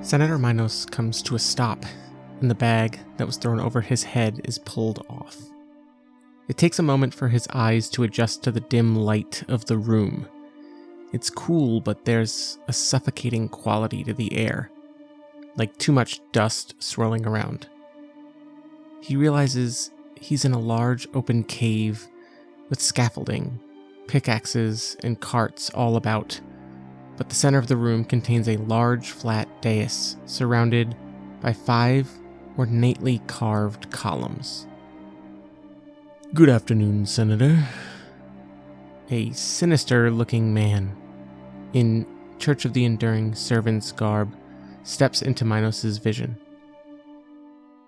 Senator Minos comes to a stop, and the bag that was thrown over his head is pulled off. It takes a moment for his eyes to adjust to the dim light of the room. It's cool, but there's a suffocating quality to the air, like too much dust swirling around. He realizes he's in a large open cave with scaffolding, pickaxes, and carts all about, but the center of the room contains a large flat dais surrounded by 5 ornately carved columns. "Good afternoon, Senator." A sinister-looking man in Church of the Enduring Servant's garb steps into Minos' vision.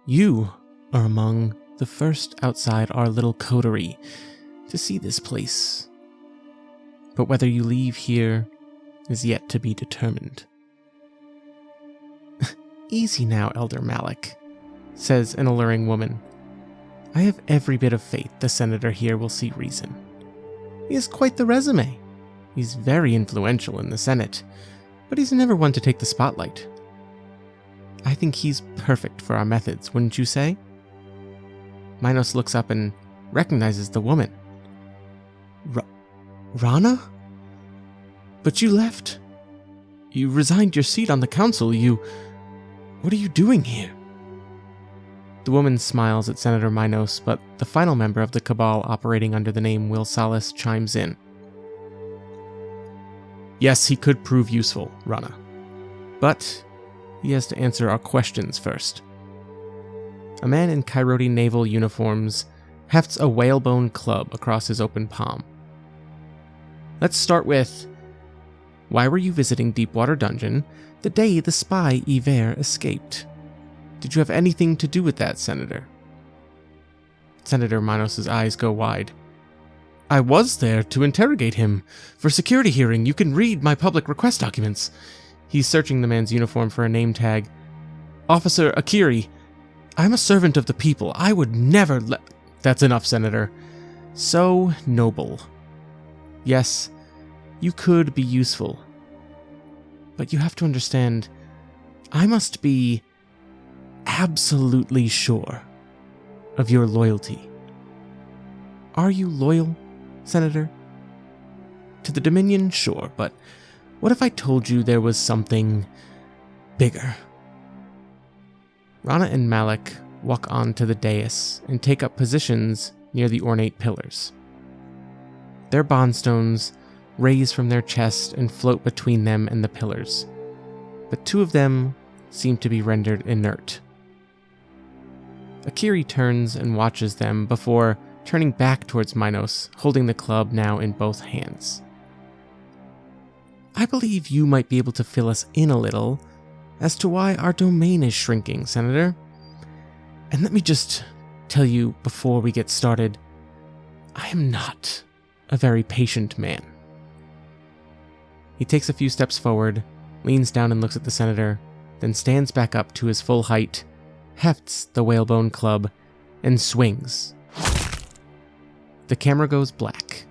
"You are among the first outside our little coterie to see this place. But whether you leave here is yet to be determined." "Easy now, Elder Malik," says an alluring woman. "I have every bit of faith the senator here will see reason. He has quite the resume. He's very influential in the Senate, but he's never one to take the spotlight. I think he's perfect for our methods, wouldn't you say?" Minos looks up and recognizes the woman. "Rana? But you left. You resigned your seat on the council. What are you doing here?" The woman smiles at Senator Minos, but the final member of the cabal operating under the name Will Salas chimes in. "Yes, he could prove useful, Rana. But he has to answer our questions first." A man in Kyrody naval uniforms hefts a whalebone club across his open palm. "Let's start with, why were you visiting Deepwater Dungeon the day the spy Yver escaped? Did you have anything to do with that, Senator?" Senator Minos' eyes go wide. "I was there to interrogate him. For security hearing, you can read my public request documents." He's searching the man's uniform for a name tag. "Officer Akiri, I'm a servant of the people. I would never let..." "That's enough, Senator. So noble. Yes, you could be useful. But you have to understand, I must be absolutely sure of your loyalty. Are you loyal, Senator? To the Dominion, sure, but what if I told you there was something bigger?" Rana and Malik walk onto the dais and take up positions near the ornate pillars. Their bondstones raise from their chest and float between them and the pillars, but 2 of them seem to be rendered inert. Akiri turns and watches them before turning back towards Minos, holding the club now in both hands. "I believe you might be able to fill us in a little as to why our domain is shrinking, Senator. And let me just tell you before we get started, I am not a very patient man." He takes a few steps forward, leans down and looks at the senator, then stands back up to his full height, hefts the whalebone club, and swings. The camera goes black,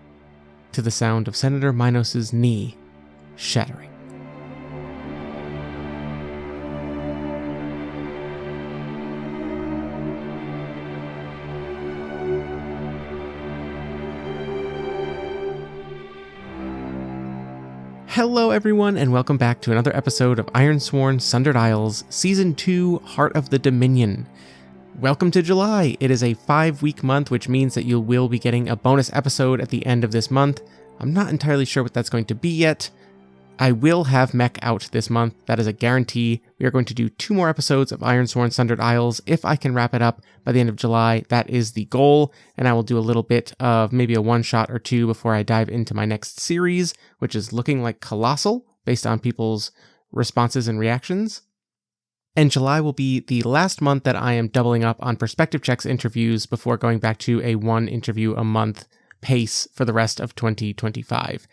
to the sound of Senator Minos' knee shattering. Hello everyone, and welcome back to another episode of Ironsworn, Sundered Isles, Season 2, Heart of the Dominion. Welcome to July. It is a 5-week month, which means that you will be getting a bonus episode at the end of this month. I'm not entirely sure what that's going to be yet. I will have Mech out this month. That is a guarantee. We are going to do 2 more episodes of Ironsworn, Sundered Isles. If I can wrap it up by the end of July, that is the goal, and I will do a little bit of maybe a 1-shot or 2 before I dive into my next series, which is looking like Colossal, based on people's responses and reactions. And July will be the last month that I am doubling up on Perspective Checks interviews before going back to a 1 interview a month pace for the rest of 2025.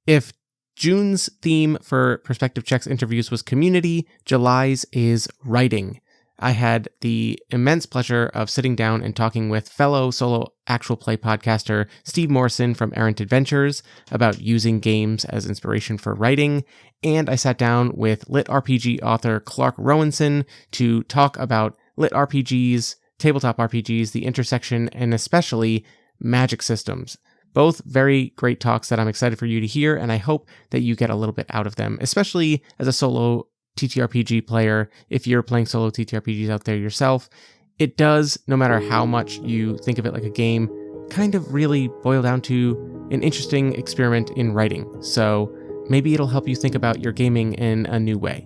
If June's theme for Perspective Checks interviews was community, July's is writing. I had the immense pleasure of sitting down and talking with fellow solo actual play podcaster Steve Morrison from Errant Adventures about using games as inspiration for writing, and I sat down with lit RPG author Clark Rowanson to talk about lit RPGs, tabletop RPGs, the intersection, and especially magic systems. Both very great talks that I'm excited for you to hear, and I hope that you get a little bit out of them, especially as a solo TTRPG player. If you're playing solo TTRPGs out there yourself, it does, no matter how much you think of it like a game, kind of really boil down to an interesting experiment in writing. So maybe it'll help you think about your gaming in a new way.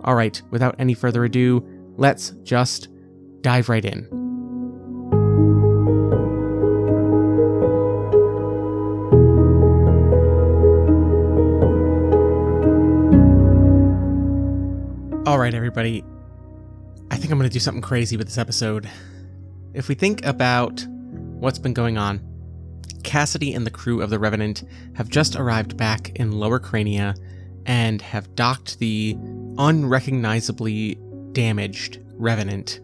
All right, without any further ado, let's just dive right in. All right, everybody, I think I'm going to do something crazy with this episode. If we think about what's been going on, Cassidy and the crew of the Revenant have just arrived back in Lower Crania and have docked the unrecognizably damaged Revenant.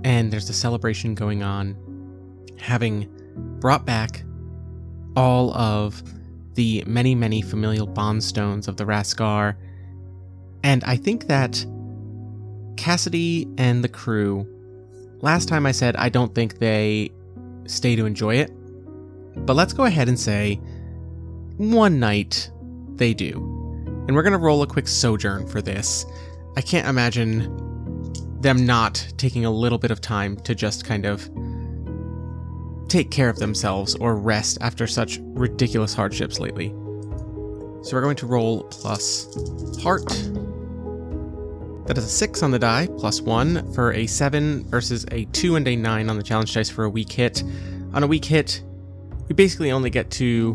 And there's a celebration going on, having brought back all of the many, many familial bondstones of the Raskar. And I think that Cassidy and the crew, last time I said I don't think they stay to enjoy it, but let's go ahead and say one night they do. And we're going to roll a quick sojourn for this. I can't imagine them not taking a little bit of time to just kind of take care of themselves or rest after such ridiculous hardships lately. So we're going to roll plus heart. That is a 6 on the die, plus 1 for a 7 versus a 2 and a 9 on the challenge dice for a weak hit. On a weak hit, we basically only get to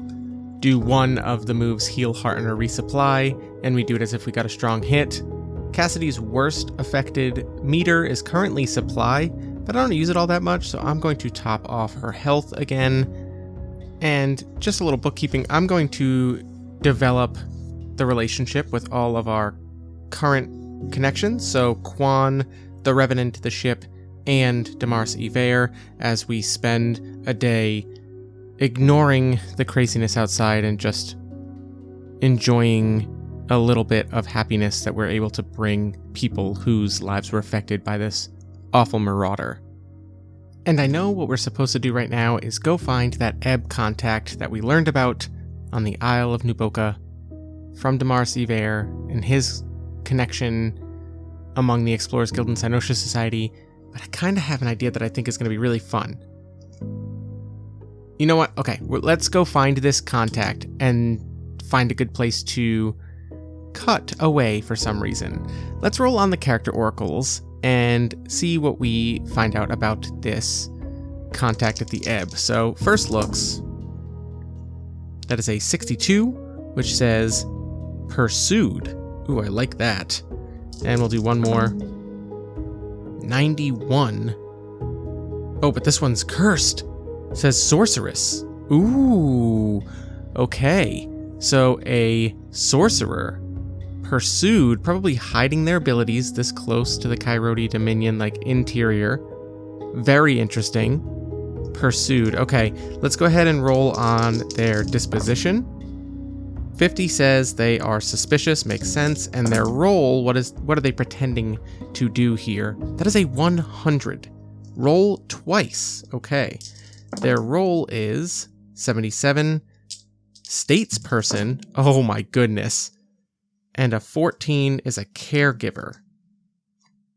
do one of the moves, heal, hearten, or resupply, and we do it as if we got a strong hit. Cassidy's worst affected meter is currently supply, but I don't use it all that much, so I'm going to top off her health again. And just a little bookkeeping, I'm going to develop the relationship with all of our current connections, so Quan, the Revenant, the ship, and Damaris Iver, as we spend a day ignoring the craziness outside and just enjoying a little bit of happiness that we're able to bring people whose lives were affected by this awful marauder. And I know what we're supposed to do right now is go find that Ebb contact that we learned about on the Isle of Nuboka from Damaris Iver and his connection among the Explorers Guild and Cynosha Society, but I kind of have an idea that I think is going to be really fun. You know what? Okay, let's go find this contact and find a good place to cut away for some reason. Let's roll on the character oracles and see what we find out about this contact at the Ebb. So first looks, that is a 62, which says pursued. Ooh, I like that. And we'll do one more. 91. Oh, but this one's cursed. It says sorceress. Ooh. Okay. So a sorcerer pursued, probably hiding their abilities this close to the Kyrody Dominion, like interior. Very interesting. Pursued. Okay, let's go ahead and roll on their disposition. 50 says they are suspicious, makes sense, and their role, what are they pretending to do here? That is a 100. Roll twice. Okay. Their role is 77. Statesperson. Oh my goodness. And a 14 is a caregiver.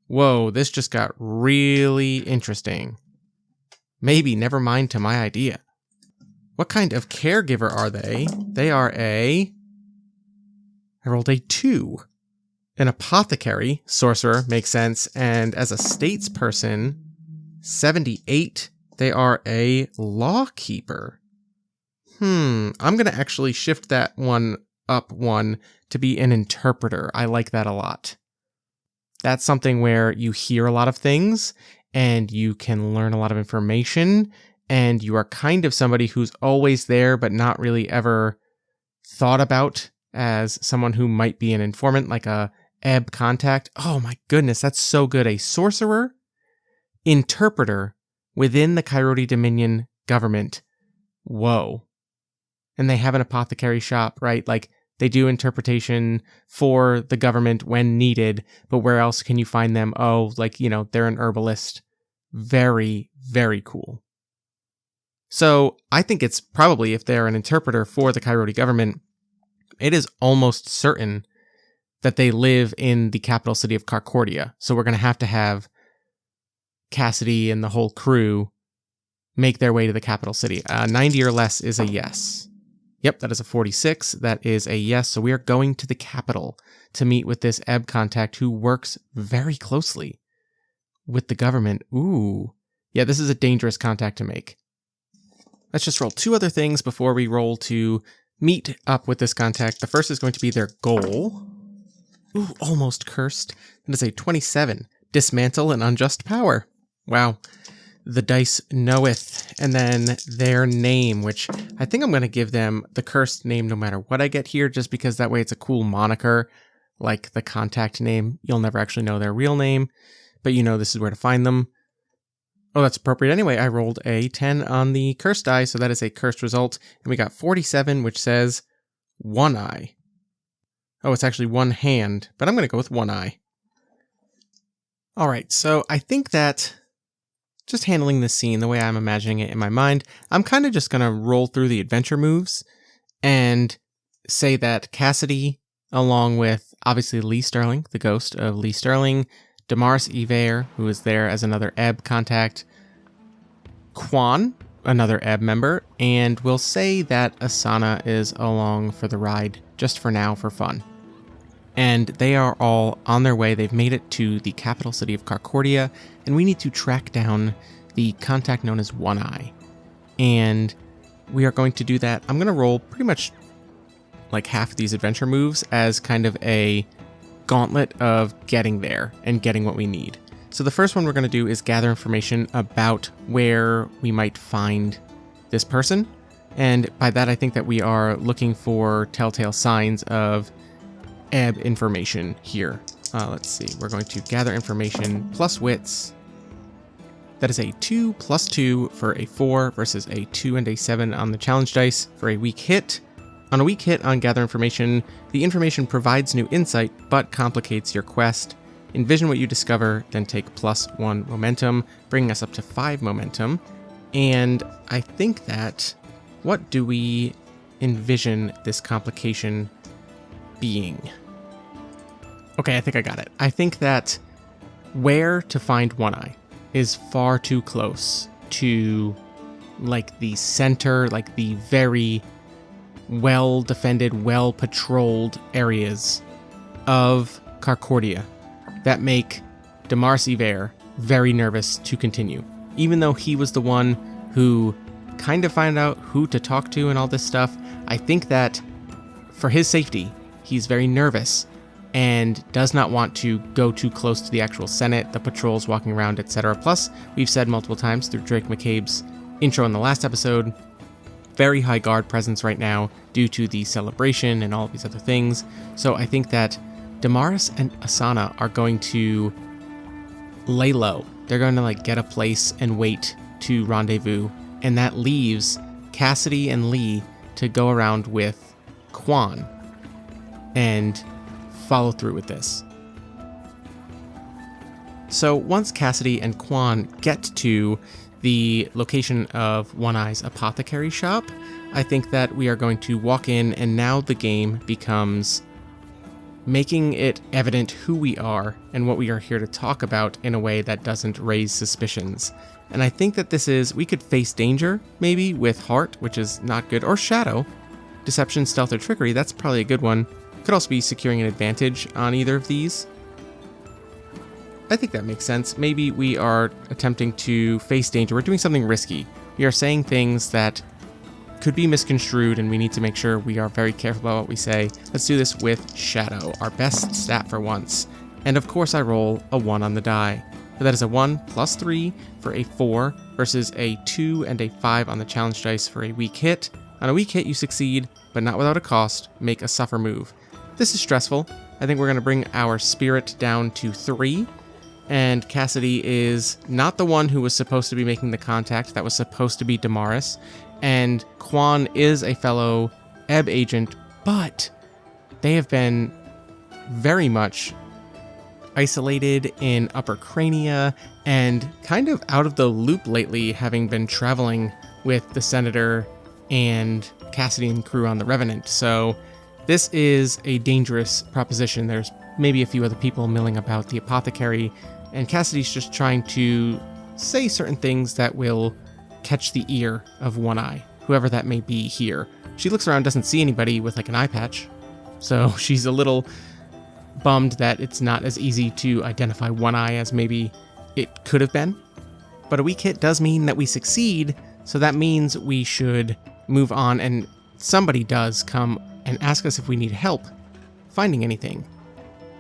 Whoa, this just got really interesting. Maybe, never mind to my idea. What kind of caregiver are they? They are I rolled a 2. An apothecary, sorcerer, makes sense. And as a statesperson, 78, they are a lawkeeper. I'm going to actually shift that one up one to be an interpreter. I like that a lot. That's something where you hear a lot of things and you can learn a lot of information, and you are kind of somebody who's always there but not really ever thought about as someone who might be an informant, like a ebb contact. Oh my goodness, that's so good. A sorcerer interpreter within the Kyrody Dominion government. Whoa. And they have an apothecary shop, right? Like, they do interpretation for the government when needed, but where else can you find them? Oh, like, they're an herbalist. Very, very cool. So I think it's probably, if they're an interpreter for the Kyrody government, it is almost certain that they live in the capital city of Carcordia. So we're going to have Cassidy and the whole crew make their way to the capital city. 90 or less is a yes. Yep, that is a 46. That is a yes. So we are going to the capital to meet with this ebb contact who works very closely with the government. Ooh. Yeah, this is a dangerous contact to make. Let's just roll 2 other things before we roll to meet up with this contact. The first is going to be their goal. Ooh, almost cursed. That is a 27. Dismantle an unjust power. Wow. The dice knoweth. And then their name, which I think I'm going to give them the cursed name no matter what I get here, just because that way it's a cool moniker, like the contact name. You'll never actually know their real name, but this is where to find them. Oh, that's appropriate. Anyway, I rolled a 10 on the cursed die, so that is a cursed result. And we got 47, which says one eye. Oh, it's actually one hand, but I'm going to go with one eye. All right, so I think that just handling this scene the way I'm imagining it in my mind, I'm kind of just going to roll through the adventure moves and say that Cassidy, along with obviously Lee Stirling, the ghost of Lee Stirling, Damaris Iver, who is there as another ebb contact, Quan, another ebb member, and we'll say that Asana is along for the ride, just for now, for fun. And they are all on their way. They've made it to the capital city of Carcordia, and we need to track down the contact known as One Eye. And we are going to do that. I'm going to roll pretty much like half of these adventure moves as kind of a gauntlet of getting there and getting what we need. So the first one we're going to do is gather information about where we might find this person. And by that, I think that we are looking for telltale signs of ebb information here. Let's see. We're going to gather information plus wits. That is a 2 plus 2 for a 4 versus a 2 and a 7 on the challenge dice for a weak hit. On a weak hit on gather information, the information provides new insight but complicates your quest. Envision what you discover, then take plus 1 momentum, bringing us up to 5 momentum. And I think that, what do we envision this complication being? Okay, I think I got it. I think that where to find One Eye is far too close to like the center, like the very well-defended, well-patrolled areas of Carcordia that make Damaris Iver very nervous to continue. Even though he was the one who kind of found out who to talk to and all this stuff, I think that for his safety, he's very nervous and does not want to go too close to the actual Senate, the patrols walking around, etc. Plus, we've said multiple times through Drake McCabe's intro in the last episode, very high guard presence right now due to the celebration and all of these other things. So I think that Damaris and Asana are going to lay low. They're going to get a place and wait to rendezvous. And that leaves Cassidy and Lee to go around with Quan and follow through with this. So once Cassidy and Quan get to the location of One Eye's apothecary shop, I think that we are going to walk in, and now the game becomes making it evident who we are and what we are here to talk about in a way that doesn't raise suspicions. And I think that we could face danger, maybe, with Heart, which is not good, or Shadow. Deception, Stealth, or Trickery, that's probably a good one. Could also be securing an advantage on either of these. I think that makes sense. Maybe we are attempting to face danger. We're doing something risky. We are saying things that could be misconstrued, and we need to make sure we are very careful about what we say. Let's do this with Shadow, our best stat for once. And of course I roll a 1 on the die. But that is a 1 plus 3 for a 4 versus a 2 and a 5 on the challenge dice for a weak hit. On a weak hit you succeed, but not without a cost. Make a suffer move. This is stressful, I think we're going to bring our spirit down to 3. And Cassidy is not the one who was supposed to be making the contact. That was supposed to be Damaris. And Quan is a fellow Ebb agent, but they have been very much isolated in Upper Crania and kind of out of the loop lately, having been traveling with the Senator and Cassidy and crew on the Revenant. So this is a dangerous proposition. There's maybe a few other people milling about the apothecary, and Cassidy's just trying to say certain things that will catch the ear of One Eye, whoever that may be here. She looks around, doesn't see anybody with like an eye patch, so she's a little bummed that it's not as easy to identify One Eye as maybe it could have been. But a weak hit does mean that we succeed, so that means we should move on, and somebody does come and ask us if we need help finding anything.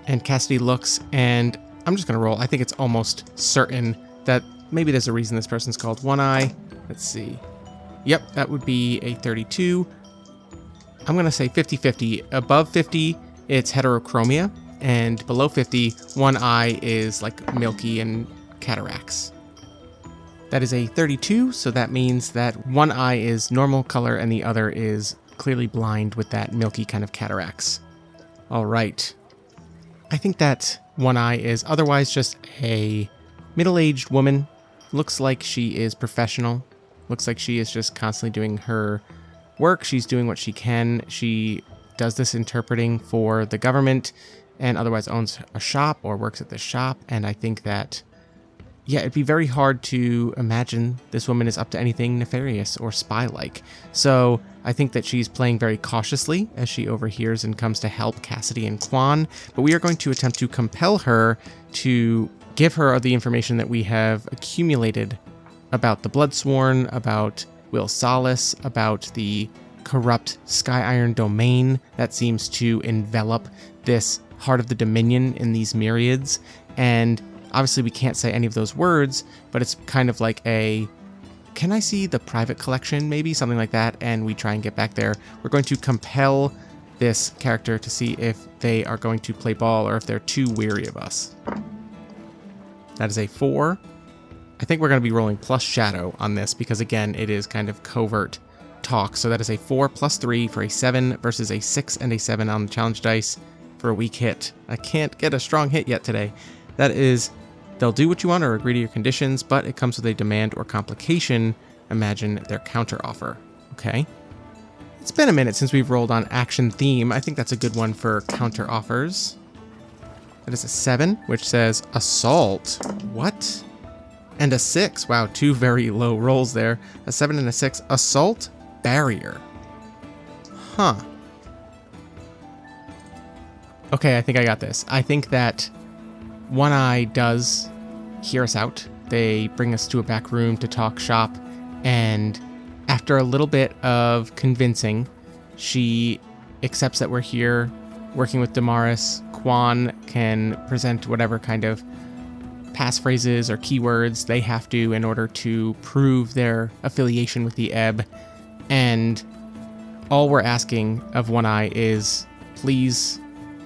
And Cassidy looks, and I'm just going to roll. I think it's almost certain that maybe there's a reason this person's called One Eye. Let's see. Yep, that would be a 32. I'm going to say 50-50. Above 50, it's heterochromia, and below 50, One Eye is like milky and cataracts. That is a 32, so that means that One Eye is normal color and the other is clearly blind with that milky kind of cataracts. All right. I think that One Eye is otherwise just a middle-aged woman. Looks like she is professional. Looks like she is just constantly doing her work. She's doing what she can. She does this interpreting for the government and otherwise owns a shop or works at the shop. And I think that, yeah, it'd be very hard to imagine this woman is up to anything nefarious or spy-like. So I think that she's playing very cautiously as she overhears and comes to help Cassidy and Quan. But we are going to attempt to compel her to give her the information that we have accumulated about the Bloodsworn, about Will Solace, about the corrupt Sky Iron domain that seems to envelop this Heart of the Dominion in these myriads. And obviously we can't say any of those words, but it's kind of like a, can I see the private collection, maybe? Something like that, and we try and get back there. We're going to compel this character to see if they are going to play ball or if they're too weary of us. That is a 4. I think we're going to be rolling plus shadow on this because, again, it is kind of covert talk. So that is a 4 plus 3 for a 7 versus a 6 and a 7 on the challenge dice for a weak hit. I can't get a strong hit yet today. That is, they'll do what you want or agree to your conditions, but it comes with a demand or complication. Imagine their counteroffer. Okay. It's been a minute since we've rolled on action theme. I think that's a good one for counteroffers. That is a 7, which says assault. What? And a 6. Wow, 2 very low rolls there. A 7 and a 6. Assault barrier. Huh. Okay, I think I got this. I think that One Eye does hear us out. They bring us to a back room to talk shop, and after a little bit of convincing, she accepts that we're here working with Damaris. Quan can present whatever kind of passphrases or keywords they have to in order to prove their affiliation with the Ebb. And all we're asking of One Eye is, please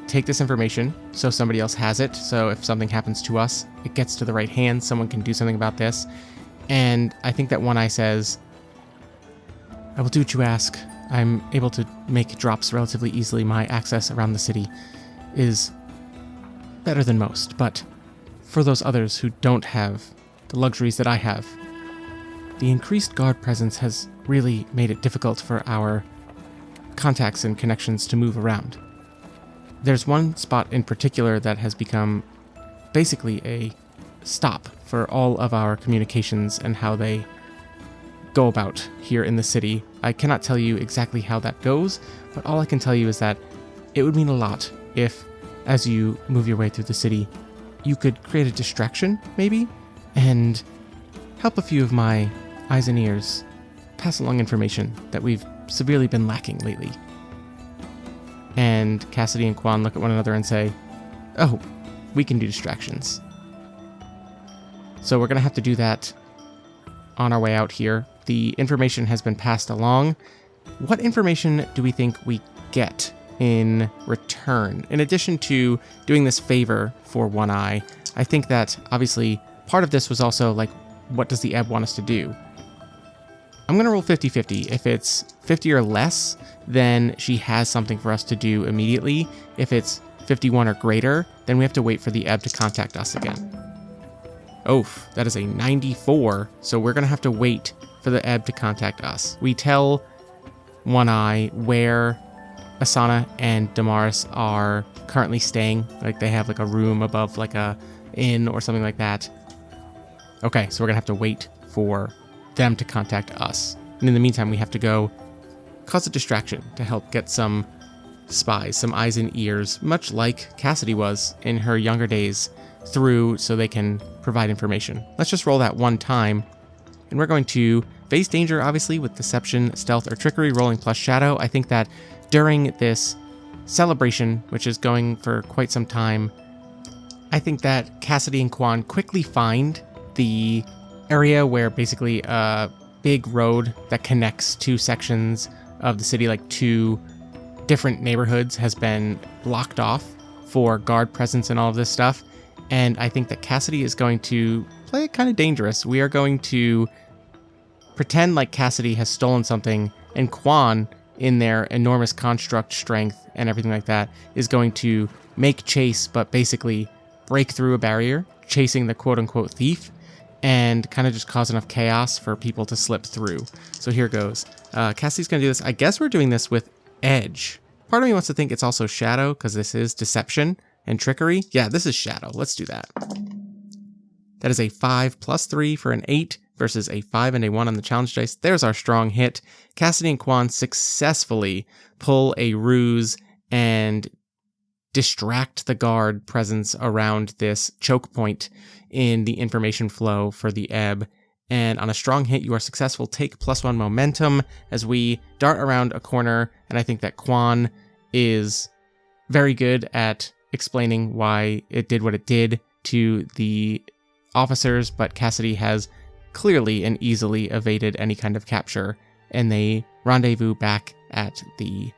take this information so somebody else has it. So if something happens to us, it gets to the right hands. Someone can do something about this. And I think that One Eye says, I will do what you ask. I'm able to make drops relatively easily. My access around the city is better than most, but for those others who don't have the luxuries that I have, the increased guard presence has really made it difficult for our contacts and connections to move around. There's one spot in particular that has become basically a stop for all of our communications and how they go about here in the city. I cannot tell you exactly how that goes, but all I can tell you is that it would mean a lot if, as you move your way through the city, you could create a distraction, maybe, and help a few of my eyes and ears pass along information that we've severely been lacking lately. And Cassidy and Quan look at one another and say, oh, we can do distractions. So we're going to have to do that on our way out here. The information has been passed along. What information do we think we get in return. In addition to doing this favor for One Eye, I think that obviously part of this was also like, what does the Ebb want us to do? I'm going to roll 50-50. If it's 50 or less, then she has something for us to do immediately. If it's 51 or greater, then we have to wait for the Ebb to contact us again. Oof, that is a 94, so we're going to have to wait for the Ebb to contact us. We tell One Eye where Asana and Damaris are currently staying. Like they have like a room above like a inn or something like that. Okay, so we're going to have to wait for them to contact us. And in the meantime, we have to go cause a distraction to help get some spies, some eyes and ears, much like Cassidy was in her younger days, through so they can provide information. Let's just roll that one time. And we're going to face danger, obviously, with deception, stealth, or trickery, rolling plus shadow. I think that during this celebration, which is going for quite some time, I think that Cassidy and Quan quickly find the area where basically a big road that connects two sections of the city, like two different neighborhoods, has been blocked off for guard presence and all of this stuff. And I think that Cassidy is going to play it kind of dangerous. We are going to pretend like Cassidy has stolen something, and Quan, in their enormous construct strength and everything like that, is going to make chase, but basically break through a barrier, chasing the quote-unquote thief, and kind of just cause enough chaos for people to slip through. So here goes. Cassidy's going to do this. I guess we're doing this with edge. Part of me wants to think it's also shadow, because this is deception and trickery. Yeah, this is shadow. Let's do that. That is a 5 plus 3 for an 8 versus a 5 and a 1 on the challenge dice. There's our strong hit. Cassidy and Quan successfully pull a ruse and distract the guard presence around this choke point in the information flow for the Ebb. And on a strong hit, you are successful. Take +1 momentum as we dart around a corner. And I think that Quan is very good at explaining why it did what it did to the officers, but Cassidy has clearly and easily evaded any kind of capture, and they rendezvous back at the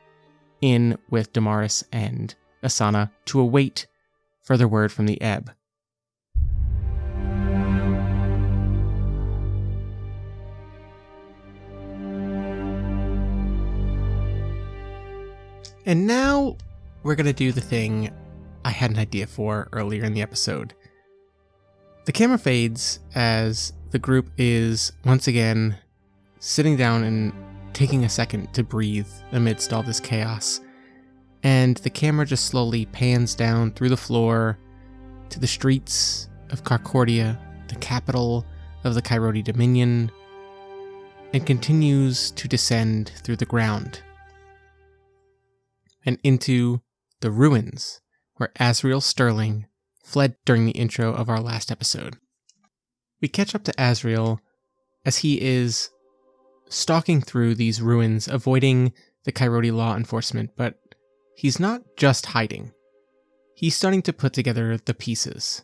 inn with Damaris and Asana to await further word from the Ebb. And now we're going to do the thing I had an idea for earlier in the episode. The camera fades as the group is once again sitting down and taking a second to breathe amidst all this chaos. And the camera just slowly pans down through the floor to the streets of Carcordia, the capital of the Kyrody Dominion, and continues to descend through the ground and into the ruins where Azriel Stirling fled during the intro of our last episode. We catch up to Azriel as he is stalking through these ruins, avoiding the Kyrody law enforcement, but he's not just hiding. He's starting to put together the pieces.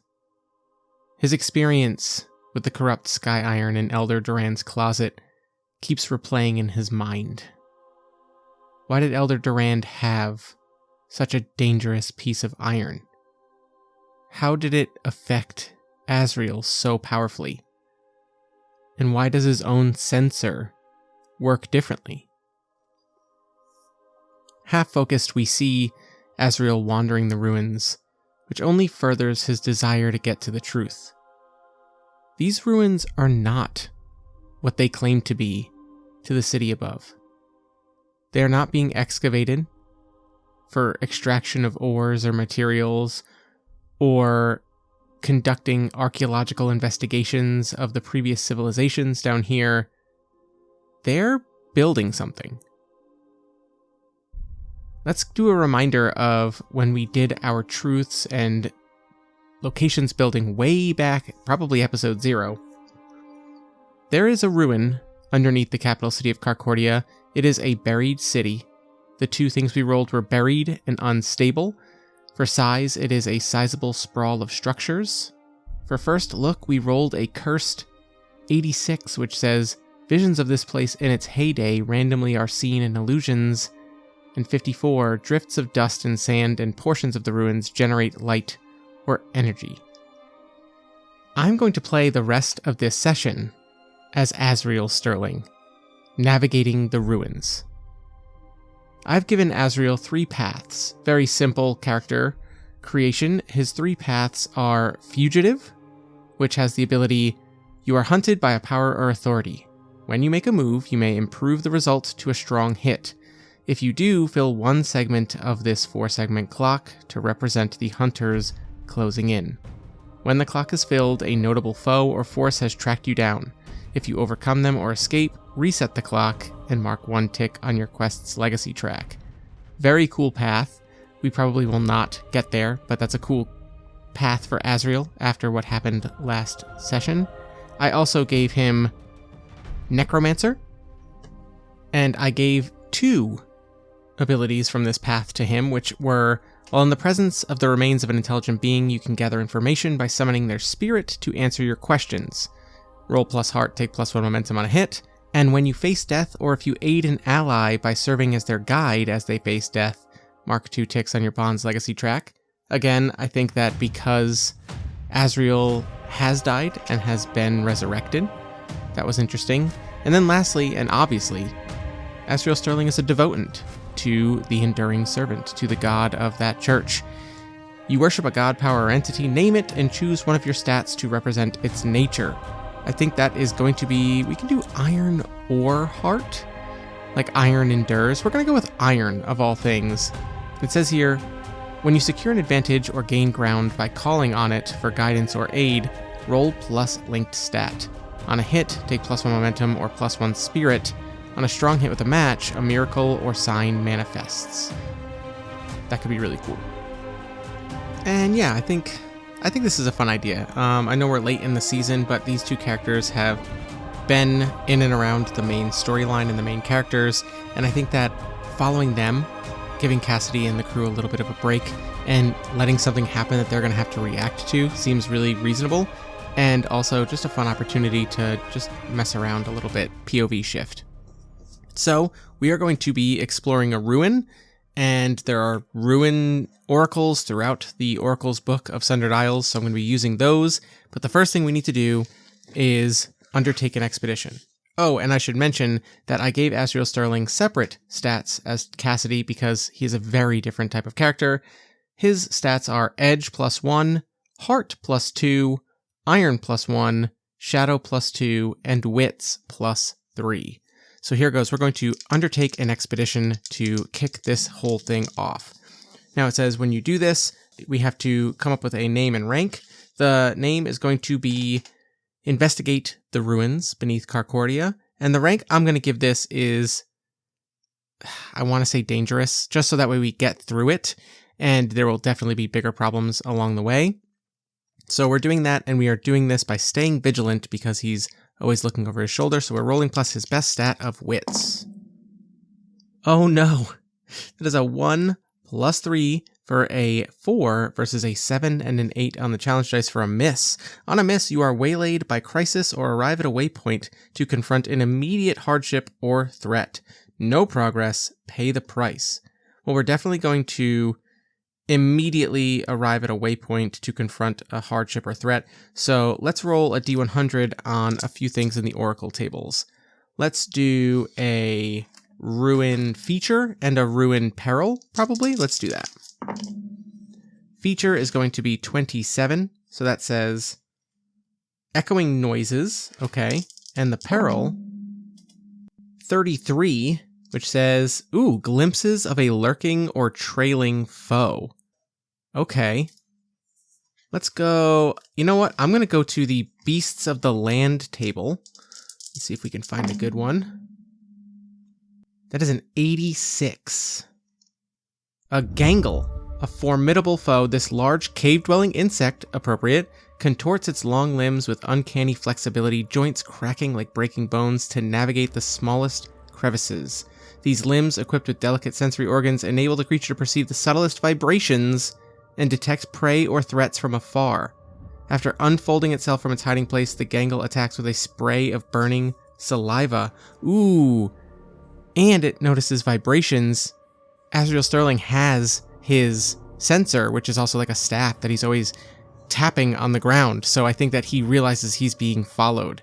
His experience with the corrupt Sky Iron in Elder Duran's closet keeps replaying in his mind. Why did Elder Duran have such a dangerous piece of iron? How did it affect Azriel so powerfully? And why does his own sensor work differently? Half-focused, we see Azriel wandering the ruins, which only furthers his desire to get to the truth. These ruins are not what they claim to be to the city above. They are not being excavated for extraction of ores or materials, or conducting archaeological investigations of the previous civilizations down here. They're building something. Let's do a reminder of when we did our truths and locations building way back, probably episode 0. There is a ruin underneath the capital city of Carcordia. It is a buried city. The two things we rolled were buried and unstable. For size, it is a sizable sprawl of structures. For first look, we rolled a cursed 86, which says, visions of this place in its heyday randomly are seen in illusions, And 54, drifts of dust and sand and portions of the ruins generate light or energy. I'm going to play the rest of this session as Azriel Stirling, navigating the ruins. I've given Azriel 3 paths. Very simple character creation. His 3 paths are Fugitive, which has the ability, you are hunted by a power or authority. When you make a move, you may improve the result to a strong hit. If you do, fill 1 segment of this 4-segment clock to represent the hunters closing in. When the clock is filled, a notable foe or force has tracked you down. If you overcome them or escape, reset the clock and mark 1 tick on your quest's legacy track. Very cool path. We probably will not get there, but that's a cool path for Azriel after what happened last session. I also gave him Necromancer, and I gave 2 abilities from this path to him, which were, while in the presence of the remains of an intelligent being, you can gather information by summoning their spirit to answer your questions. Roll plus heart, take plus 1 momentum on a hit, and when you face death, or if you aid an ally by serving as their guide as they face death, mark 2 ticks on your bond's legacy track. Again, I think that because Azriel has died and has been resurrected, that was interesting. And then lastly, and obviously, Azriel Stirling is a devotant to the Enduring Servant, to the god of that church. You worship a god, power, or entity, name it, and choose one of your stats to represent its nature. I think that is going to be, we can do Iron or Heart, like Iron endures. We're going to go with Iron, of all things. It says here, when you secure an advantage or gain ground by calling on it for guidance or aid, roll plus linked stat. On a hit, take plus 1 momentum or plus 1 spirit. On a strong hit with a match, a miracle or sign manifests. That could be really cool. And yeah, I think this is a fun idea. I know we're late in the season, but these 2 characters have been in and around the main storyline and the main characters, and I think that following them, giving Cassidy and the crew a little bit of a break, and letting something happen that they're going to have to react to seems really reasonable, and also just a fun opportunity to just mess around a little bit, POV shift. So, we are going to be exploring a ruin, and there are ruin oracles throughout the Oracle's Book of Sundered Isles, so I'm going to be using those. But the first thing we need to do is undertake an expedition. Oh, and I should mention that I gave Azriel Stirling separate stats as Cassidy because he is a very different type of character. His stats are Edge plus 1, Heart plus 2, Iron plus 1, Shadow plus 2, and Wits plus 3. So here goes. We're going to undertake an expedition to kick this whole thing off. Now it says when you do this, we have to come up with a name and rank. The name is going to be Investigate the Ruins Beneath Carcordia. And the rank I'm going to give this is, I want to say Dangerous, just so that way we get through it. And there will definitely be bigger problems along the way. So we're doing that, and we are doing this by staying vigilant because he's always looking over his shoulder, so we're rolling plus his best stat of Wits. Oh no! That is a 1 plus 3 for a 4 versus a 7 and an 8 on the challenge dice for a miss. On a miss, you are waylaid by crisis or arrive at a waypoint to confront an immediate hardship or threat. No progress, pay the price. Well, we're definitely going to immediately arrive at a waypoint to confront a hardship or threat. So let's roll a d100 on a few things in the Oracle tables. Let's do a Ruin Feature and a Ruin Peril, probably. Let's do that. Feature is going to be 27, so that says Echoing Noises, okay. And the Peril, 33, which says, ooh, Glimpses of a Lurking or Trailing Foe. Okay. Let's go, you know what? I'm going to go to the Beasts of the Land table. Let's see if we can find a good one. That is an 86. A Gangle, a formidable foe. This large cave-dwelling insect, appropriate, contorts its long limbs with uncanny flexibility, joints cracking like breaking bones to navigate the smallest crevices. These limbs, equipped with delicate sensory organs, enable the creature to perceive the subtlest vibrations and detect prey or threats from afar. After unfolding itself from its hiding place, the Gangle attacks with a spray of burning saliva. Ooh. And it notices vibrations Azriel Stirling has his sensor, which is also like a staff that he's always tapping on the ground. So I think that he realizes he's being followed.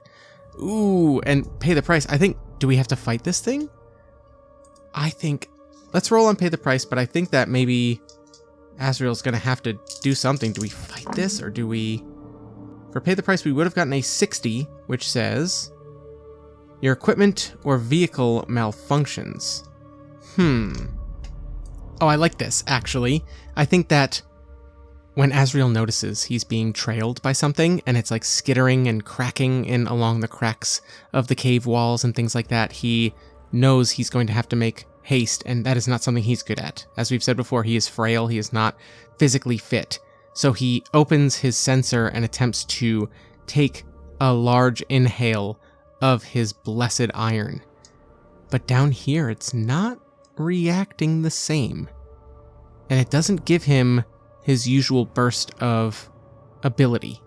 Ooh, and pay the price. I think, do we have to fight this thing? I think, let's roll on pay the price, but I think that maybe Azriel's going to have to do something. Do we fight this, or do we... For pay the price, we would have gotten a 60, which says, your equipment or vehicle malfunctions. Oh, I like this, actually. I think that when Azriel notices he's being trailed by something, and it's like skittering and cracking in along the cracks of the cave walls and things like that, he knows he's going to have to make haste, and that is not something he's good at. As we've said before, he is frail, he is not physically fit. So he opens his sensor and attempts to take a large inhale of his blessed iron. But down here, it's not reacting the same. And it doesn't give him his usual burst of ability.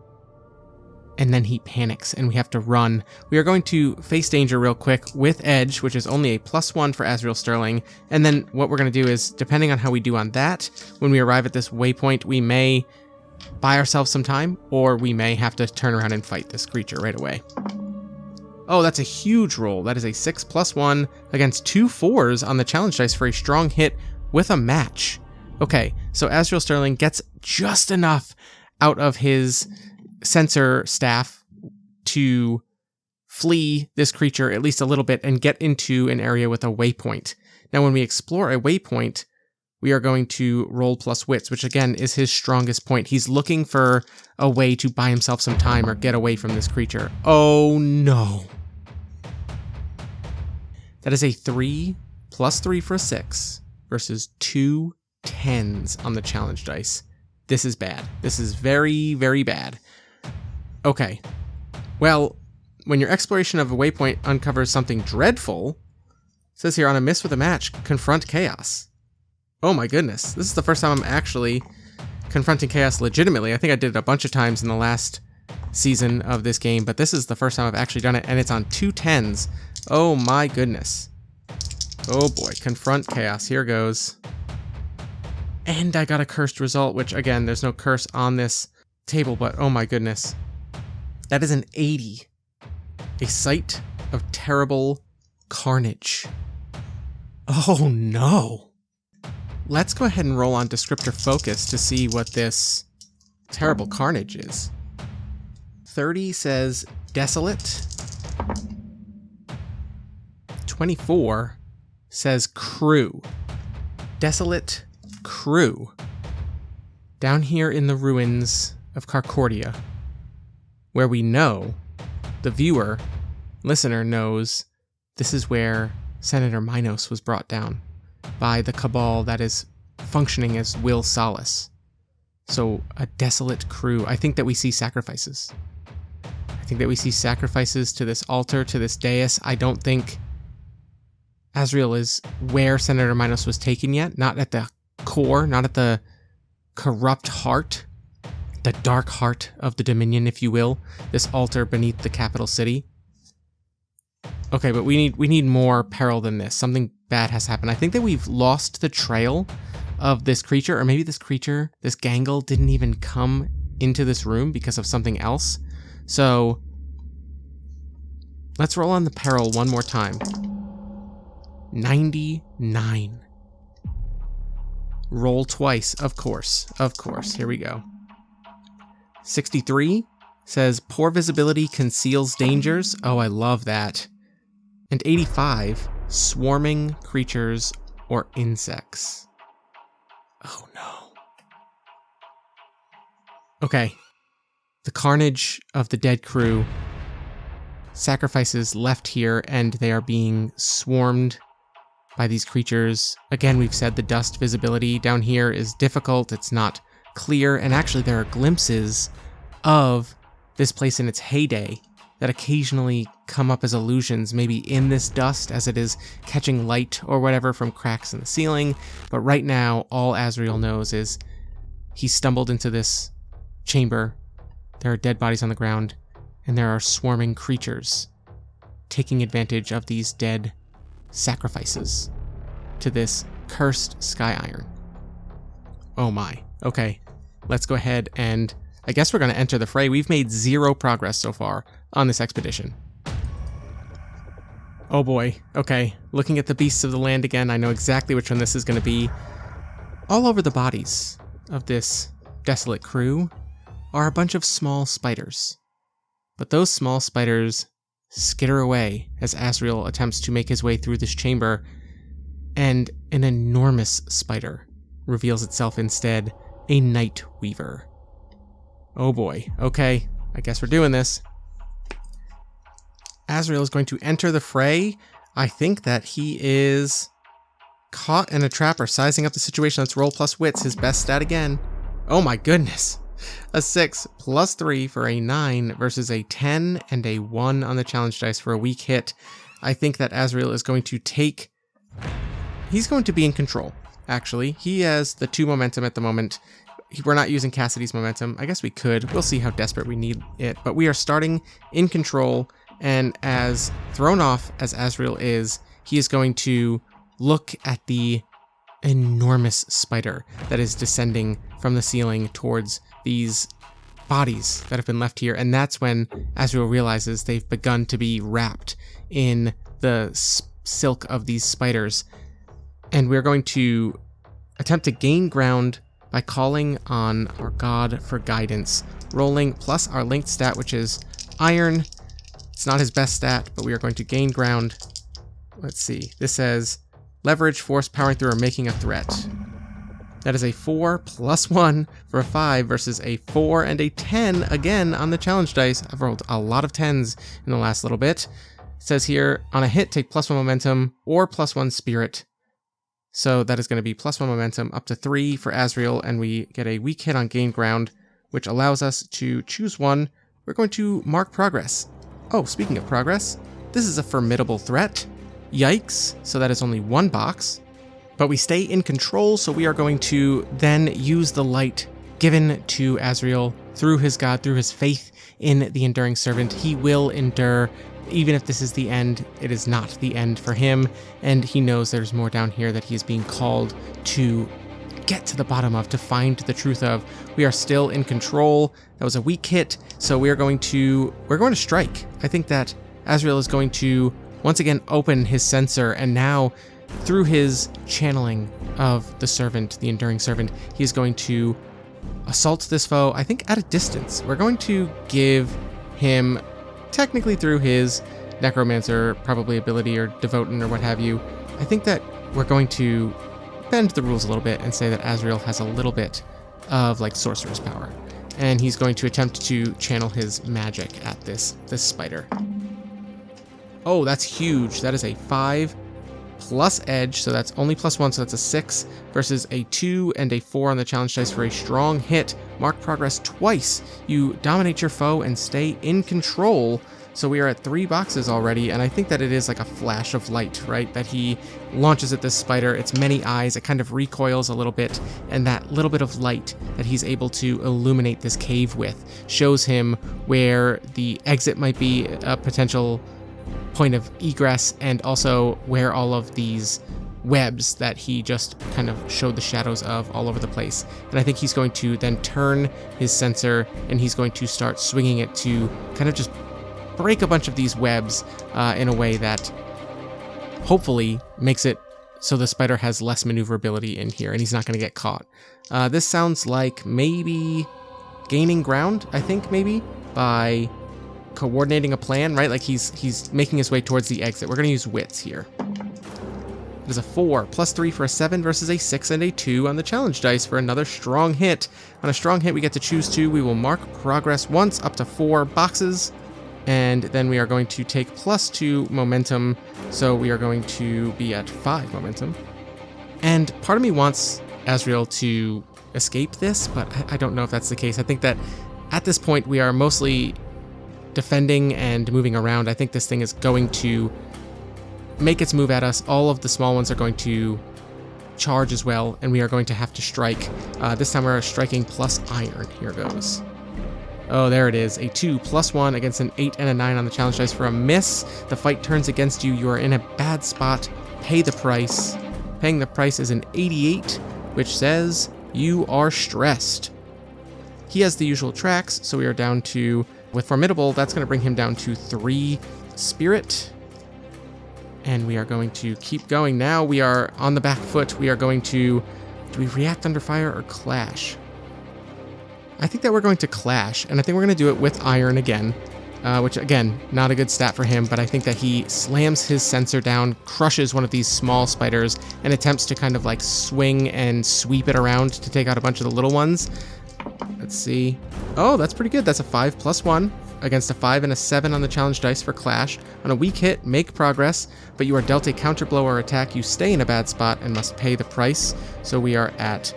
And then he panics and we have to run. We are going to face danger real quick with Edge, which is only a +1 for Azriel Stirling. And then what we're going to do is, depending on how we do on that, when we arrive at this waypoint, we may buy ourselves some time, or we may have to turn around and fight this creature right away. Oh, that's a huge roll. That is a 6 + 1 against 2 4s on the challenge dice for a strong hit with a match. Okay, so Azriel Stirling gets just enough out of his sensor staff to flee this creature at least a little bit and get into an area with a waypoint. Now, when we explore a waypoint, we are going to roll plus wits, which again is his strongest point. He's looking for a way to buy himself some time or get away from this creature. Oh no. That is a 3 + 3 for a 6 versus 2 10s on the challenge dice. This is bad. This is very, very bad. Okay. Well, when your exploration of a waypoint uncovers something dreadful, it says here, on a miss with a match, confront chaos. Oh my goodness. This is the first time I'm actually confronting chaos legitimately. I think I did it a bunch of times in the last season of this game, but this is the first time I've actually done it, and it's on 2 10s. Oh my goodness. Oh boy. Confront chaos. Here goes. And I got a cursed result, which again, there's no curse on this table, but oh my goodness. That is an 80. A sight of terrible carnage. Oh no. Let's go ahead and roll on Descriptor Focus to see what this terrible carnage is. 30 says desolate. 24 says crew. Desolate crew. Down here in the ruins of Carcordia, where we know, the viewer, listener knows, this is where Senator Minos was brought down by the cabal that is functioning as Will Solace. So a desolate crew. I think that we see sacrifices. I think that we see sacrifices to this altar, to this dais. I don't think Azriel is where Senator Minos was taken yet. Not at the core, not at the corrupt heart, the dark heart of the Dominion, if you will. This altar beneath the capital city. Okay, but we need more peril than this. Something bad has happened. I think that we've lost the trail of this creature, or maybe this creature, this Gangle, didn't even come into this room because of something else. So let's roll on the peril one more time. 99. Roll twice, of course. Of course. Here we go. 63 says poor visibility conceals dangers. Oh, I love that. And 85, swarming creatures or insects. Oh no. Okay. The carnage of the dead crew. Sacrifices left here, and they are being swarmed by these creatures. Again, we've said the dust visibility down here is difficult. It's not clear, and actually there are glimpses of this place in its heyday that occasionally come up as illusions, maybe in this dust as it is catching light or whatever from cracks in the ceiling. But right now, all Azriel knows is he stumbled into this chamber. There are dead bodies on the ground, and there are swarming creatures taking advantage of these dead sacrifices to this Cursed Sky Iron. Oh my. Okay. Let's go ahead and I guess we're going to enter the fray. We've made 0 progress so far on this expedition. Oh boy. Okay. Looking at the beasts of the land again, I know exactly which one this is going to be. All over the bodies of this desolate crew are a bunch of small spiders. But those small spiders skitter away as Azriel attempts to make his way through this chamber, and an enormous spider reveals itself instead, a Night Weaver. Oh boy. Okay. I guess we're doing this. Azriel is going to enter the fray. I think that he is caught in a trap or sizing up the situation. Let's roll plus wits, his best stat again. Oh my goodness. A 6 plus 3 for a 9 versus a 10 and a 1 on the challenge dice for a weak hit. I think that Azriel is going to take... He's going to be in control, actually. He has the 2 momentum at the moment. We're not using Cassidy's momentum. I guess we could. We'll see how desperate we need it. But we are starting in control, and as thrown off as Azriel is, he is going to look at the enormous spider that is descending from the ceiling towards these bodies that have been left here. And that's when Azriel realizes they've begun to be wrapped in the silk of these spiders. And we're going to attempt to gain ground by calling on our god for guidance, rolling plus our linked stat, which is iron. It's not his best stat, but we are going to gain ground. Let's see. This says leverage, force, powering through, or making a threat. That is a 4 plus 1 for a 5 versus a 4 and a 10 again on the challenge dice. I've rolled a lot of 10s in the last little bit. It says here, on a hit, take plus 1 momentum or plus 1 spirit. So that is going to be plus 1 momentum up to 3 for Azriel, and we get a weak hit on gain ground, which allows us to choose one. We're going to mark progress. Oh, speaking of progress, this is a formidable threat. Yikes, so that is only 1 box. But we stay in control, so we are going to then use the light given to Azriel through his god, through his faith in the Enduring Servant. He will endure. Even if this is the end, it is not the end for him, and he knows there's more down here that he is being called to get to the bottom of, to find the truth of. We are still in control. That was a weak hit, so we're going to strike. I think that Azriel is going to once again open his sensor, and now through his channeling of the servant, the Enduring Servant, he is going to assault this foe, I think at a distance. We're going to give him, technically through his necromancer probably ability or devotin or what have you, I think that we're going to bend the rules a little bit and say that Azriel has a little bit of like sorcerer's power, and he's going to attempt to channel his magic at this spider. Oh, that's huge. That is a 5 plus edge, so that's only plus 1, so that's a 6 versus a 2 and a 4 on the challenge dice for a strong hit. Mark progress twice. You dominate your foe and stay in control. So we are at 3 boxes already, and I think that it is like a flash of light, right? That he launches at this spider. It's many eyes. It kind of recoils a little bit, and that little bit of light that he's able to illuminate this cave with shows him where the exit might be, a potential point of egress, and also where all of these webs that he just kind of showed the shadows of all over the place. And I think he's going to then turn his sensor, and he's going to start swinging it to kind of just break a bunch of these webs in a way that hopefully makes it so the spider has less maneuverability in here and he's not going to get caught. This sounds like maybe gaining ground, I think, maybe by coordinating a plan, right? Like he's making his way towards the exit. We're going to use wits here. It is a 4 plus 3 for a 7 versus a 6 and a 2 on the challenge dice for another strong hit. On a strong hit, we get to choose 2. We will mark progress once up to 4 boxes, and then we are going to take plus 2 momentum, so we are going to be at 5 momentum. And part of me wants Azriel to escape this, but I don't know if that's the case. I think that at this point we are mostly defending and moving around. I think this thing is going to make its move at us. All of the small ones are going to charge as well, and we are going to have to strike. This time we're striking plus iron. Here goes. Oh, there it is. A 2 plus 1 against an 8 and a 9 on the challenge dice for a miss. The fight turns against you. You are in a bad spot. Pay the price. Paying the price is an 88, which says you are stressed. He has the usual tracks, so we are down to, with Formidable, that's going to bring him down to 3 Spirit. And we are going to keep going. Now we are on the back foot. We are going to, do we react under fire or clash? I think that we're going to clash, and I think we're going to do it with iron again, which again, not a good stat for him, but I think that he slams his sensor down, crushes one of these small spiders, and attempts to kind of like swing and sweep it around to take out a bunch of the little ones. Let's see. Oh, that's pretty good. That's a 5 plus 1 against a 5 and a 7 on the challenge dice for clash. On a weak hit, make progress, but you are dealt a counter blow or attack. You stay in a bad spot and must pay the price. So we are at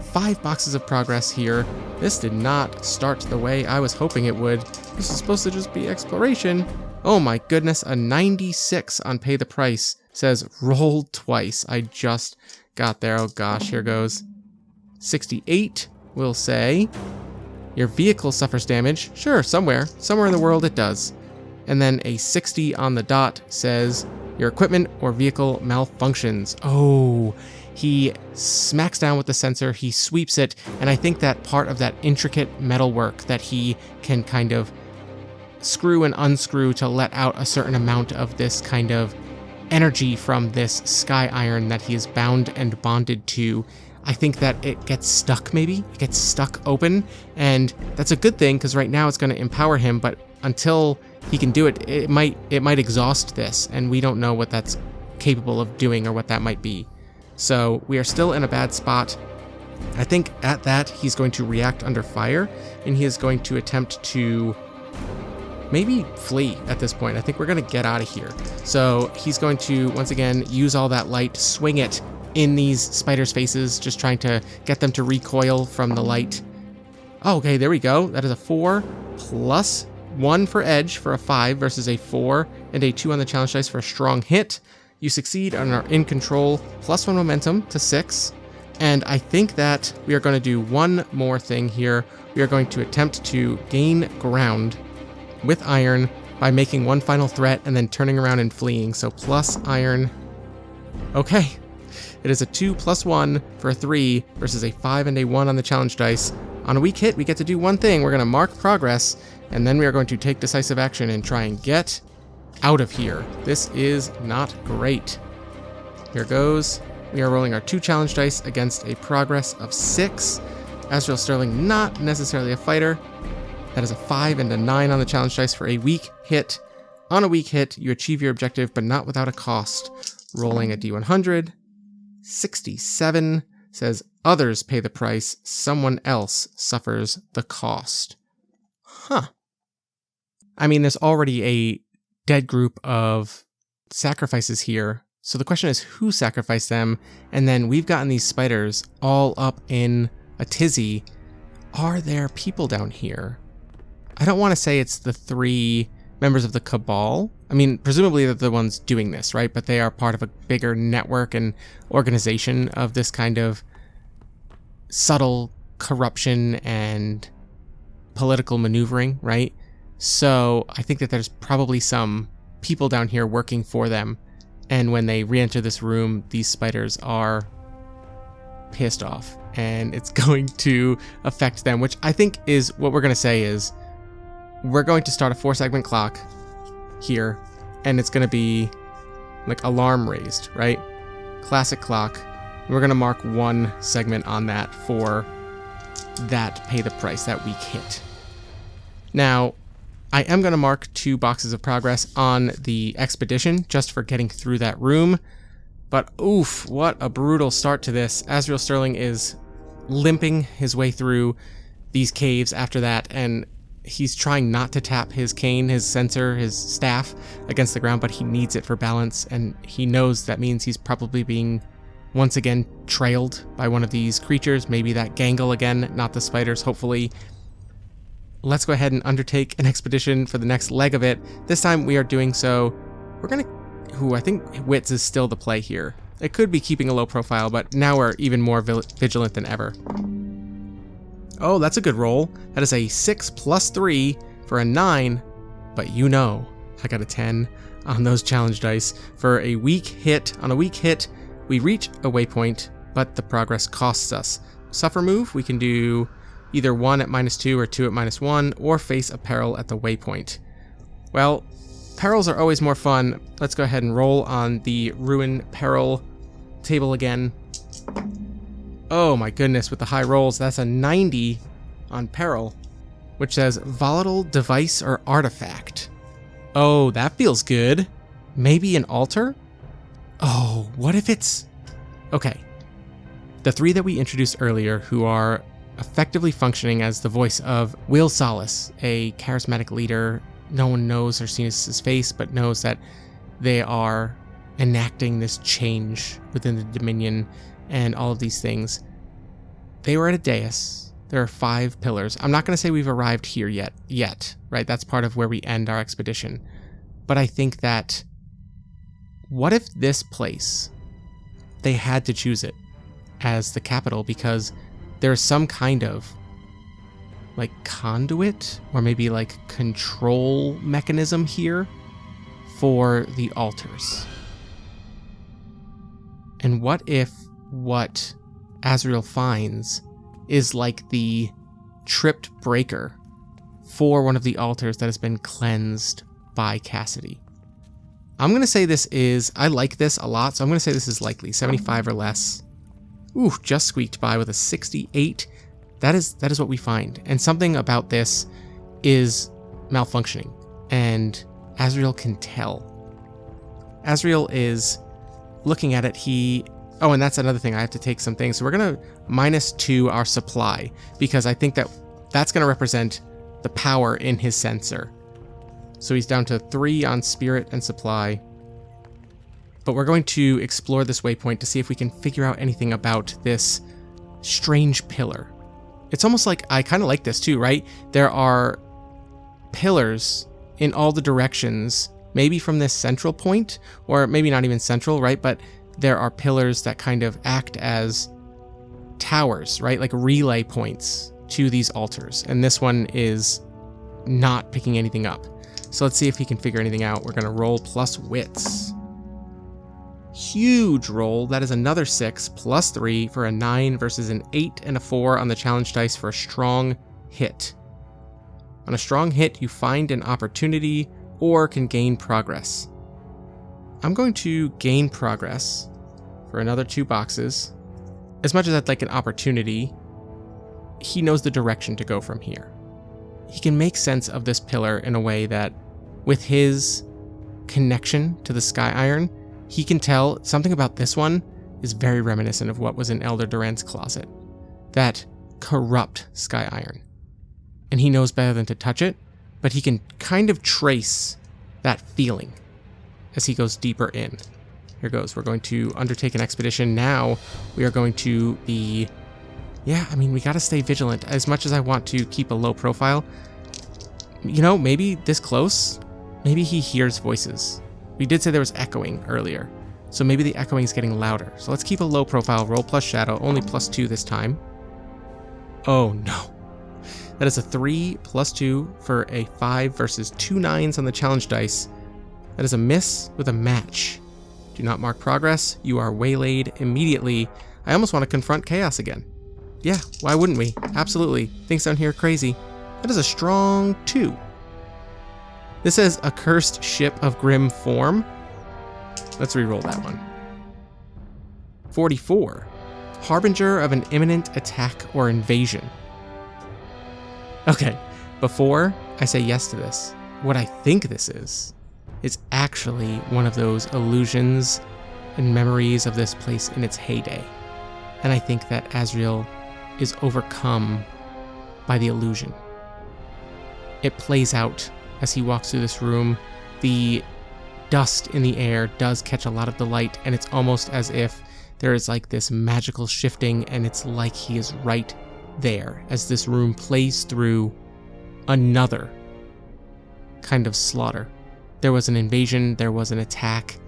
5 boxes of progress here. This did not start the way I was hoping it would. This is supposed to just be exploration. Oh my goodness, a 96 on pay the price. Says roll twice. I just got there. Oh gosh, here goes. 68 will say your vehicle suffers damage. Sure, somewhere in the world it does. And then a 60 on the dot says your equipment or vehicle malfunctions. Oh, he smacks down with the sensor, he sweeps it, and I think that part of that intricate metalwork that he can kind of screw and unscrew to let out a certain amount of this kind of energy from this sky iron that he is bound and bonded to, I think that it gets stuck maybe. It gets stuck open, and that's a good thing because right now it's going to empower him, but until he can do it, it might exhaust this, and we don't know what that's capable of doing or what that might be. So we are still in a bad spot. I think at that he's going to react under fire, and he is going to attempt to maybe flee at this point. I think we're going to get out of here. So he's going to, once again, use all that light, swing it in these spiders' faces, just trying to get them to recoil from the light. Oh, okay, there we go. That is a 4 plus 1 for edge for a 5 versus a 4 and a 2 on the challenge dice for a strong hit. You succeed and are in control, plus 1 momentum to 6. And I think that we are going to do one more thing here. We are going to attempt to gain ground with iron by making one final threat and then turning around and fleeing. So plus iron. Okay. It is a 2 plus 1 for a 3 versus a 5 and a 1 on the challenge dice. On a weak hit, we get to do one thing. We're going to mark progress, and then we are going to take decisive action and try and get out of here. This is not great. Here goes. We are rolling our 2 challenge dice against a progress of 6. Azriel Stirling, not necessarily a fighter. That is a 5 and a 9 on the challenge dice for a weak hit. On a weak hit, you achieve your objective, but not without a cost. Rolling a D100. 67 says others pay the price, someone else suffers the cost. Huh. I mean, there's already a dead group of sacrifices here. So the question is who sacrificed them? And then we've gotten these spiders all up in a tizzy. Are there people down here? I don't want to say it's the 3 members of the Cabal. I mean, presumably they're the ones doing this, right? But they are part of a bigger network and organization of this kind of subtle corruption and political maneuvering, right? So I think that there's probably some people down here working for them. And when they re-enter this room, these spiders are pissed off and it's going to affect them, which I think is what we're going to say is we're going to start a 4-segment clock here, and it's going to be like alarm raised, right? Classic clock. We're going to mark 1 segment on that for that pay the price, that weak hit. Now, I am going to mark 2 boxes of progress on the expedition just for getting through that room. But oof, what a brutal start to this. Azriel Stirling is limping his way through these caves after that, and he's trying not to tap his cane, his sensor, his staff against the ground, but he needs it for balance, and he knows that means he's probably being once again trailed by one of these creatures, maybe that Gangle again, not the spiders, hopefully. Let's go ahead and undertake an expedition for the next leg of it. This time we are doing so, we're gonna, I think Wits is still the play here. It could be keeping a low profile, but now we're even more vigilant than ever. Oh, that's a good roll. That is a 6 plus 3 for a 9, but you know, I got a 10 on those challenge dice for a weak hit. On a weak hit, We reach a waypoint, but the progress costs us. Suffer move, we can do either 1 at -2 or 2 at -1, or face a peril at the waypoint. Well, perils are always more fun. Let's go ahead and roll on the ruin peril table again. Oh my goodness, with the high rolls, that's a 90 on peril, which says volatile device or artifact. Oh, that feels good. Maybe an altar? Oh, what if it's... Okay. The 3 that we introduced earlier, who are effectively functioning as the voice of Will Solace, a charismatic leader. No one knows or sees his face, but knows that they are enacting this change within the Dominion and all of these things. They were at a dais. There are 5 pillars. I'm not going to say we've arrived here yet, right? That's part of where we end our expedition. But I think that, what if this place, they had to choose it as the capital because there's some kind of like conduit or maybe like control mechanism here for the altars. And what if what Azriel finds is like the tripped breaker for one of the altars that has been cleansed by Cassidy? I'm going to say this is, I like this a lot, so I'm going to say this is likely 75 or less. Ooh, just squeaked by with a 68. That is what we find. And something about this is malfunctioning, and Azriel can tell. Azriel is looking at it. Oh, and that's another thing. I have to take some things. So we're going to -2 our supply, because I think that's going to represent the power in his sensor. So he's down to 3 on spirit and supply. But we're going to explore this waypoint to see if we can figure out anything about this strange pillar. It's almost like, I kind of like this too, right? There are pillars in all the directions, maybe from this central point, or maybe not even central, right? But there are pillars that kind of act as towers, right? Like relay points to these altars. And this one is not picking anything up. So let's see if he can figure anything out. We're going to roll plus wits. Huge roll. That is another 6 plus 3 for a 9 versus an 8 and a 4 on the challenge dice for a strong hit. On a strong hit, you find an opportunity or can gain progress. I'm going to gain progress for another 2 boxes. As much as I'd like an opportunity, he knows the direction to go from here. He can make sense of this pillar in a way that, with his connection to the Sky Iron, he can tell something about this one is very reminiscent of what was in Elder Duran's closet. That corrupt Sky Iron. And he knows better than to touch it, but he can kind of trace that feeling as he goes deeper in. Here goes. We're going to undertake an expedition. Now we are going to be... Yeah, I mean, we got to stay vigilant. As much as I want to keep a low profile, you know, maybe this close, maybe he hears voices. We did say there was echoing earlier, so maybe the echoing is getting louder. So let's keep a low profile, roll plus shadow, only +2 this time. Oh no. That is a 3 plus 2 for a 5 versus 2 9s on the challenge dice. That is a miss with a match. Do not mark progress. You are waylaid immediately. I almost want to confront chaos again. Yeah, why wouldn't we? Absolutely. Things down here are crazy. That is a strong 2. This says a cursed ship of grim form. Let's re-roll that one. 44. Harbinger of an imminent attack or invasion. Okay, before I say yes to this, what I think this is actually one of those illusions and memories of this place in its heyday. And I think that Azriel is overcome by the illusion. It plays out as he walks through this room. The dust in the air does catch a lot of the light, and it's almost as if there is like this magical shifting, and it's like he is right there as this room plays through another kind of slaughter. There was an invasion, there was an attack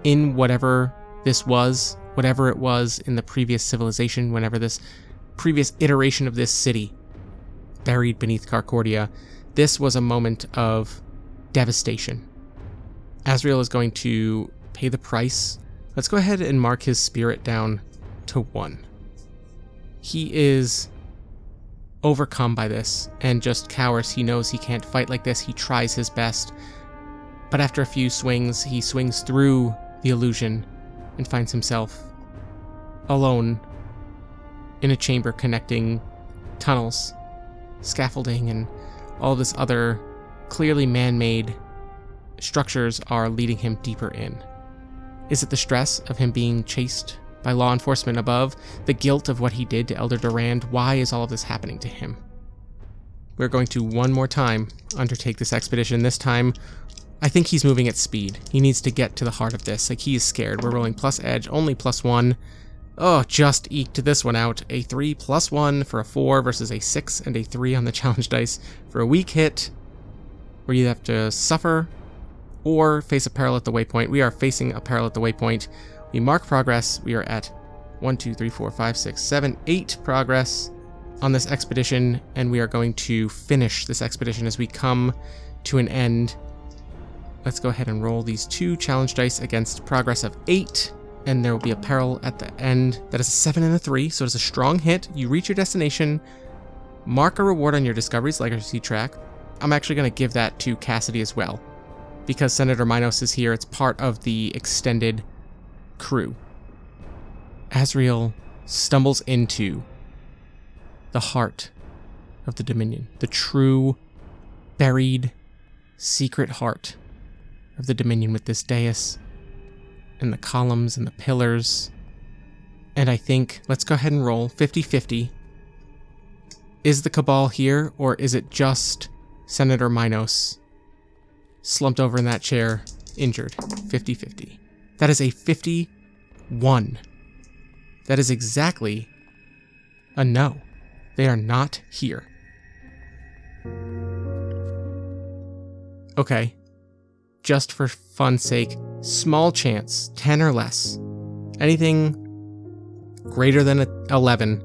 in whatever this was, whatever it was in the previous civilization, whenever this previous iteration of this city buried beneath Carcordia. This was a moment of devastation. Azriel is going to pay the price Let's go ahead and mark his spirit down to 1. He is overcome by this and just cowers. He knows he can't fight like this. He tries his best. But after a few swings, he swings through the illusion and finds himself alone in a chamber connecting tunnels, scaffolding, and all this other clearly man-made structures are leading him deeper in. Is it the stress of him being chased by law enforcement above? The guilt of what he did to Elder Durand? Why is all of this happening to him? We're going to one more time undertake this expedition. This time, I think he's moving at speed. He needs to get to the heart of this. Like, he is scared. We're rolling plus edge, only +1. Oh, just eked this one out. A 3 +1 for a 4 versus a 6 and a 3 on the challenge dice for a weak hit, where you have to suffer or face a peril at the waypoint. We are facing a peril at the waypoint. We mark progress. We are at 1, 2, 3, 4, 5, 6, 7, 8 progress on this expedition, and we are going to finish this expedition as we come to an end. Let's go ahead and roll these 2 challenge dice against progress of 8, and there will be a peril at the end. That is a 7 and a 3, so it's a strong hit. You reach your destination, mark a reward on your Discovery's Legacy track. I'm actually going to give that to Cassidy as well, because Senator Minos is here. It's part of the extended crew. Azriel stumbles into the heart of the Dominion, the true, buried, secret heart of the Dominion, with this dais and the columns and the pillars. And I think, let's go ahead and roll 50-50. Is the Cabal here, or is it just Senator Minos slumped over in that chair, injured? 50-50. That is a 51. That is exactly a no. They are not here. Okay. Just for fun's sake, small chance, 10 or less. Anything greater than 11,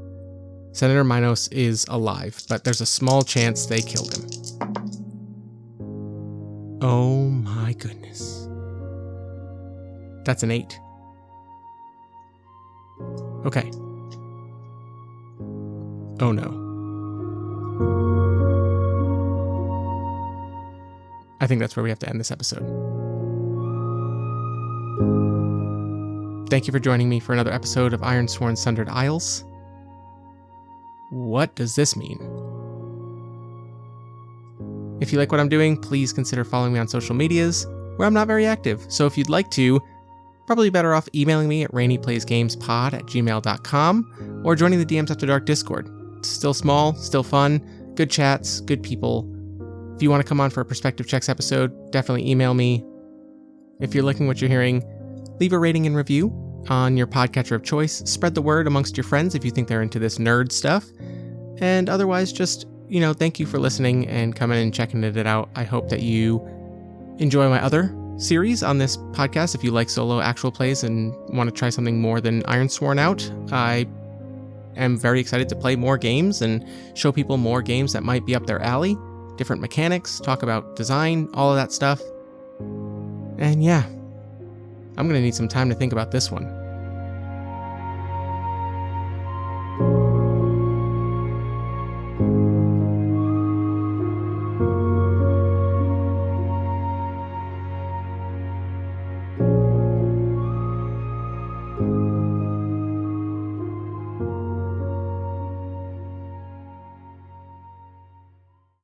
Senator Minos is alive, but there's a small chance they killed him. Oh my goodness. That's an 8. Okay. Oh no. I think that's where we have to end this episode. Thank you for joining me for another episode of Ironsworn Sundered Isles. What does this mean? If you like what I'm doing, please consider following me on social medias, where I'm not very active. So if you'd like to, probably better off emailing me at reneplaysgamespod@gmail.com or joining the DMs After Dark Discord. It's still small, still fun, good chats, good people. If you want to come on for a Perspective Checks episode, definitely email me. If you're liking what you're hearing, leave a rating and review on your podcatcher of choice. Spread the word amongst your friends if you think they're into this nerd stuff. And otherwise, just, thank you for listening and coming and checking it out. I hope that you enjoy my other series on this podcast. If you like solo actual plays and want to try something more than Ironsworn out, I am very excited to play more games and show people more games that might be up their alley. Different mechanics, talk about design, all of that stuff. And yeah, I'm going to need some time to think about this one.